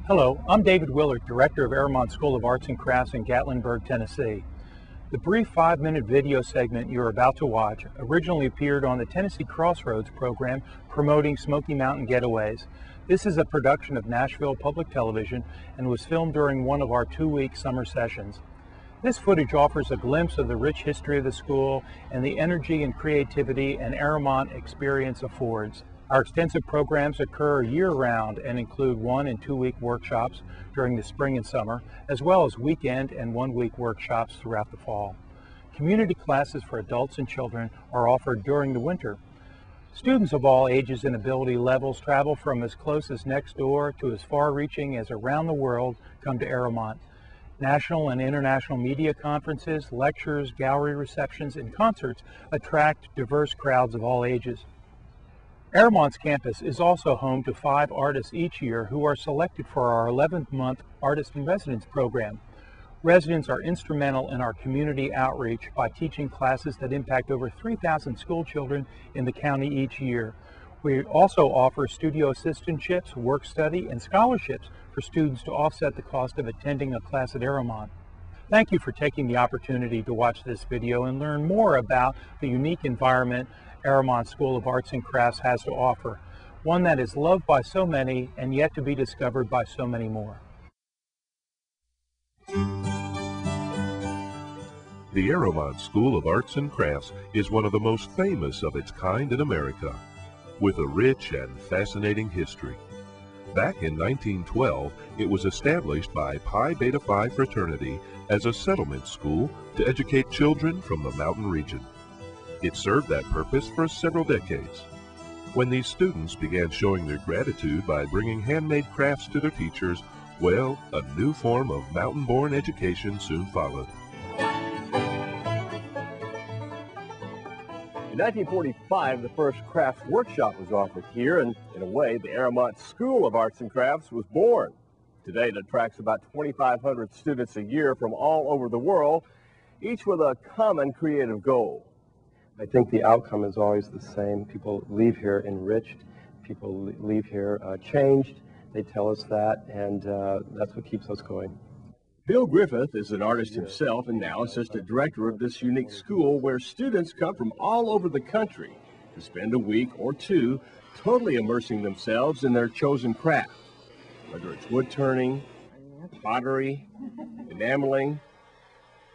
Hello, I'm David Willard, Director of Arrowmont School of Arts and Crafts in Gatlinburg, Tennessee. The brief 5-minute video segment you're about to watch originally appeared on the Tennessee Crossroads program promoting Smoky Mountain Getaways. This is a production of Nashville Public Television and was filmed during one of our 2-week summer sessions. This footage offers a glimpse of the rich history of the school and the energy and creativity an Arrowmont experience affords. Our extensive programs occur year-round and include 1- and 2-week workshops during the spring and summer, as well as weekend and 1-week workshops throughout the fall. Community classes for adults and children are offered during the winter. Students of all ages and ability levels travel from as close as next door to as far-reaching as around the world come to Arrowmont. National and international media conferences, lectures, gallery receptions, and concerts attract diverse crowds of all ages. Arrowmont's campus is also home to 5 artists each year who are selected for our 11th-month Artist in Residence program. Residents are instrumental in our community outreach by teaching classes that impact over 3,000 school children in the county each year. We also offer studio assistantships, work study, and scholarships for students to offset the cost of attending a class at Arrowmont. Thank you for taking the opportunity to watch this video and learn more about the unique environment Arrowmont School of Arts and Crafts has to offer, one that is loved by so many and yet to be discovered by so many more. The Arrowmont School of Arts and Crafts is one of the most famous of its kind in America, with a rich and fascinating history. Back in 1912, it was established by Pi Beta Phi fraternity as a settlement school to educate children from the mountain region. It served that purpose for several decades. When these students began showing their gratitude by bringing handmade crafts to their teachers, well, a new form of mountain-born education soon followed. In 1945, the first crafts workshop was offered here, and in a way, the Arrowmont School of Arts and Crafts was born. Today, it attracts about 2,500 students a year from all over the world, each with a common creative goal. I think the outcome is always the same. People leave here enriched. People leave here changed. They tell us that, and that's what keeps us going. Bill Griffith is an artist himself and now assistant director of this unique school where students come from all over the country to spend a week or 2 totally immersing themselves in their chosen craft. Whether it's wood turning, pottery, enameling,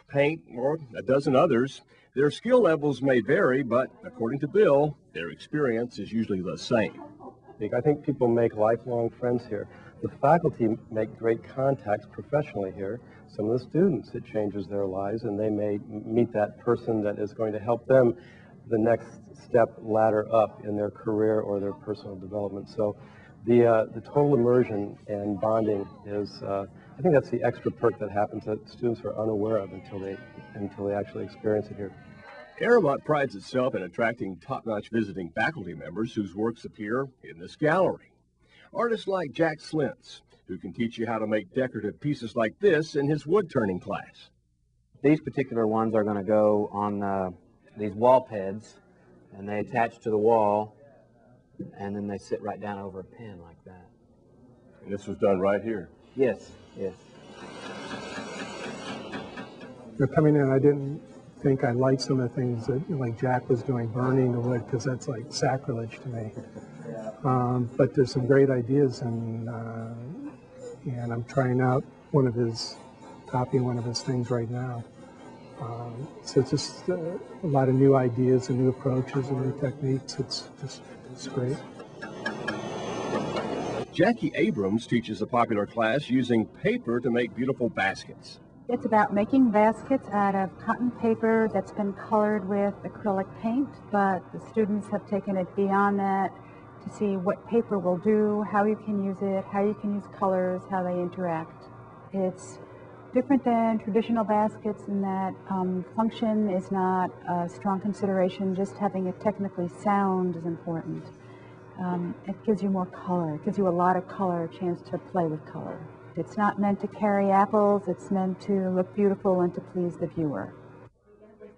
paint, or a dozen others, their skill levels may vary, but according to Bill, their experience is usually the same. I think people make lifelong friends here. The faculty make great contacts professionally here. Some of the students, it changes their lives, and they may meet that person that is going to help them the next step ladder up in their career or their personal development. So the total immersion and bonding is, I think that's the extra perk that happens that students are unaware of until they actually experience it here. Arrowmont prides itself in attracting top-notch visiting faculty members whose works appear in this gallery. Artists like Jack Slintz, who can teach you how to make decorative pieces like this in his wood-turning class. These particular ones are going to go on these wall pads, and they attach to the wall, and then they sit right down over a pen like that. And this was done right here? Yes, yes. Coming in, I didn't think I liked some of the things that, like Jack was doing, burning the wood, because that's like sacrilege to me. But there's some great ideas, and I'm trying out copying one of his things right now. So it's just a lot of new ideas and new approaches and new techniques. It's great. Jackie Abrams teaches a popular class using paper to make beautiful baskets. It's about making baskets out of cotton paper that's been colored with acrylic paint, but the students have taken it beyond that to see what paper will do, how you can use it, how you can use colors, how they interact. It's different than traditional baskets in that function is not a strong consideration. Just having it technically sound is important. It gives you more color. It gives you a lot of color, a chance to play with color. It's not meant to carry apples. It's meant to look beautiful and to please the viewer.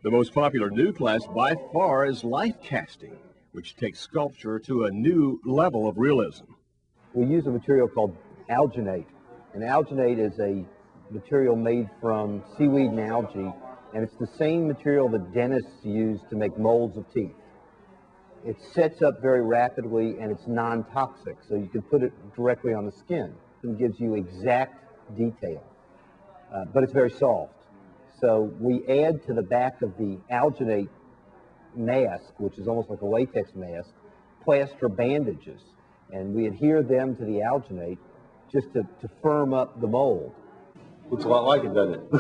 The most popular new class by far is life casting, which takes sculpture to a new level of realism. We use a material called alginate, And alginate is a material made from seaweed and algae, and it's the same material that dentists use to make molds of teeth. It sets up very rapidly, and it's non-toxic, so you can put it directly on the skin. It gives you exact detail, but it's very soft. So we add to the back of the alginate mask, which is almost like a latex mask, plaster bandages, and we adhere them to the alginate just to firm up the mold. Looks a lot like it, doesn't it?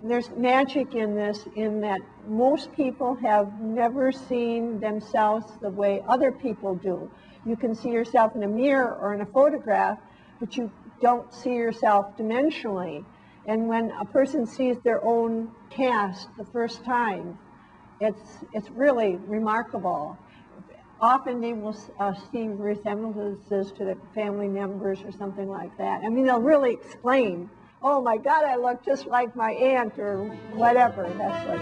There's magic in this, in that most people have never seen themselves the way other people do. You can see yourself in a mirror or in a photograph, but you don't see yourself dimensionally. And when a person sees their own cast the first time, it's really remarkable. Often they will see resemblances to their family members or something like that. I mean, they'll really explain, oh my God, I look just like my aunt or whatever. That's what.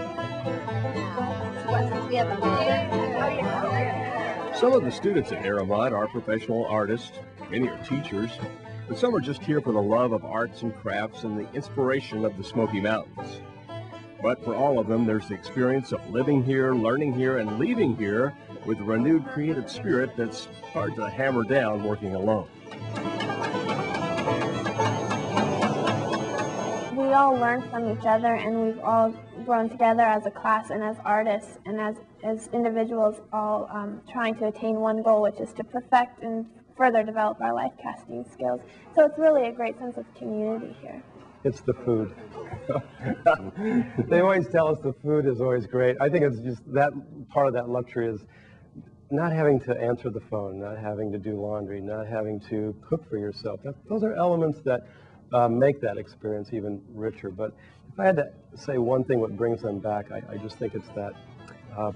Some of the students at Arrowmont are professional artists, many are teachers, but some are just here for the love of arts and crafts and the inspiration of the Smoky Mountains. But for all of them, there's the experience of living here, learning here, and leaving here with a renewed creative spirit that's hard to hammer down working alone. We all learn from each other, and we've all grown together as a class and as artists and as individuals, all trying to attain one goal, which is to perfect and further develop our life casting skills. So it's really a great sense of community here. It's the food. They always tell us the food is always great. I think it's just that part of that luxury is not having to answer the phone, not having to do laundry, not having to cook for yourself. Those are elements that make that experience even richer. But if I had to say one thing what brings them back, I just think it's that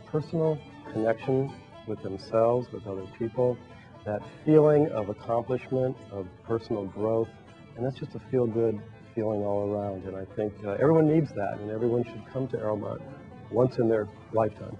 personal connection with themselves, with other people, that feeling of accomplishment, of personal growth, and that's just a feel-good feeling all around. And I think everyone needs that, and everyone should come to Arrowmont once in their lifetime.